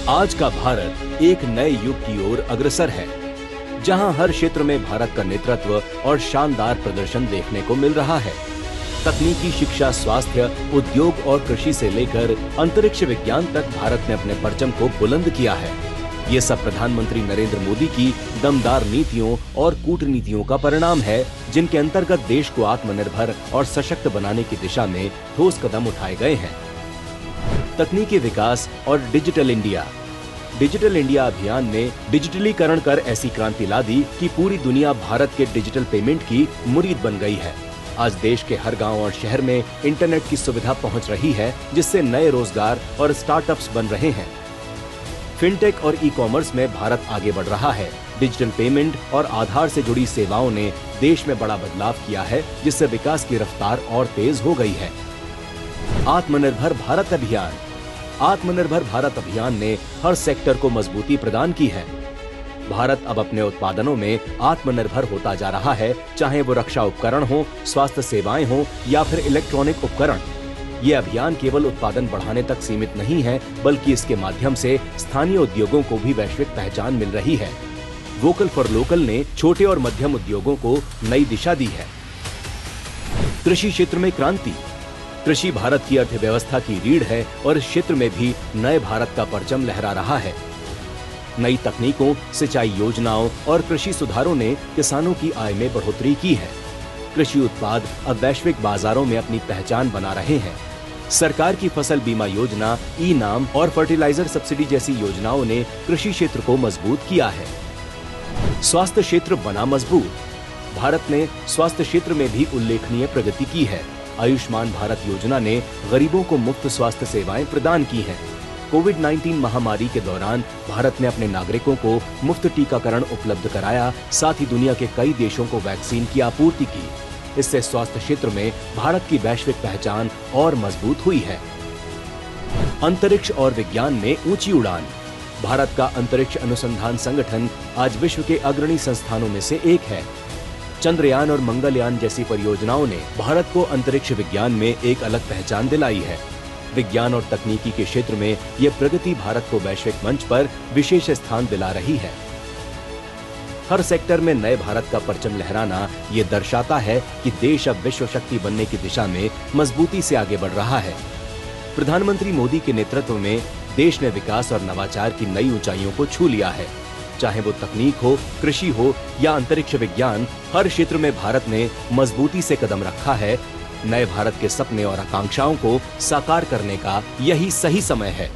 आज का भारत एक नए युग की ओर अग्रसर है, जहां हर क्षेत्र में भारत का नेतृत्व और शानदार प्रदर्शन देखने को मिल रहा है। तकनीकी शिक्षा, स्वास्थ्य, उद्योग और कृषि से लेकर अंतरिक्ष विज्ञान तक भारत ने अपने परचम को बुलंद किया है। ये सब प्रधानमंत्री नरेंद्र मोदी की दमदार नीतियों और कूटनीतियों का परिणाम है, जिनके अंतर्गत देश को आत्मनिर्भर और सशक्त बनाने की दिशा में ठोस कदम उठाए गए हैं। तकनीकी विकास और डिजिटल इंडिया। डिजिटल इंडिया अभियान ने डिजिटलीकरण कर ऐसी क्रांति ला दी कि पूरी दुनिया भारत के डिजिटल पेमेंट की मुरीद बन गई है। आज देश के हर गांव और शहर में इंटरनेट की सुविधा पहुंच रही है, जिससे नए रोजगार और स्टार्टअप्स बन रहे हैं। फिनटेक और ई कॉमर्स में भारत आगे बढ़ रहा है। डिजिटल पेमेंट और आधार से जुड़ी सेवाओं ने देश में बड़ा बदलाव किया है, जिससे विकास की रफ्तार और तेज हो गई है। आत्मनिर्भर भारत अभियान। आत्मनिर्भर भारत अभियान ने हर सेक्टर को मजबूती प्रदान की है। भारत अब अपने उत्पादनों में आत्मनिर्भर होता जा रहा है, चाहे वो रक्षा उपकरण हो, स्वास्थ्य सेवाएं हो या फिर इलेक्ट्रॉनिक उपकरण। ये अभियान केवल उत्पादन बढ़ाने तक सीमित नहीं है, बल्कि इसके माध्यम से स्थानीय उद्योगों को भी वैश्विक पहचान मिल रही है। वोकल फॉर लोकल ने छोटे और मध्यम उद्योगों को नई दिशा दी है। कृषि क्षेत्र में क्रांति। कृषि भारत की अर्थव्यवस्था की रीढ़ है और इस क्षेत्र में भी नए भारत का परचम लहरा रहा है। नई तकनीकों, सिंचाई योजनाओं और कृषि सुधारों ने किसानों की आय में बढ़ोतरी की है। कृषि उत्पाद अब वैश्विक बाजारों में अपनी पहचान बना रहे हैं। सरकार की फसल बीमा योजना, ई नाम और फर्टिलाइजर सब्सिडी जैसी योजनाओं ने कृषि क्षेत्र को मजबूत किया है। स्वास्थ्य क्षेत्र बना मजबूत। भारत ने स्वास्थ्य क्षेत्र में भी उल्लेखनीय प्रगति की है। आयुष्मान भारत योजना ने गरीबों को मुफ्त स्वास्थ्य सेवाएं प्रदान की हैं। कोविड-19 महामारी के दौरान भारत ने अपने नागरिकों को मुफ्त टीकाकरण उपलब्ध कराया, साथ ही दुनिया के कई देशों को वैक्सीन की आपूर्ति की। इससे स्वास्थ्य क्षेत्र में भारत की वैश्विक पहचान और मजबूत हुई है। अंतरिक्ष और विज्ञान में ऊंची उड़ान। भारत का अंतरिक्ष अनुसंधान संगठन आज विश्व के अग्रणी संस्थानों में से एक है। चंद्रयान और मंगलयान जैसी परियोजनाओं ने भारत को अंतरिक्ष विज्ञान में एक अलग पहचान दिलाई है। विज्ञान और तकनीकी के क्षेत्र में यह प्रगति भारत को वैश्विक मंच पर विशेष स्थान दिला रही है। हर सेक्टर में नए भारत का परचम लहराना ये दर्शाता है कि देश अब विश्व शक्ति बनने की दिशा में मजबूती से आगे बढ़ रहा है। प्रधानमंत्री मोदी के नेतृत्व में देश ने विकास और नवाचार की नई ऊंचाइयों को छू लिया है। चाहे वो तकनीक हो, कृषि हो या अंतरिक्ष विज्ञान, हर क्षेत्र में भारत ने मजबूती से कदम रखा है। नए भारत के सपने और आकांक्षाओं को साकार करने का यही सही समय है।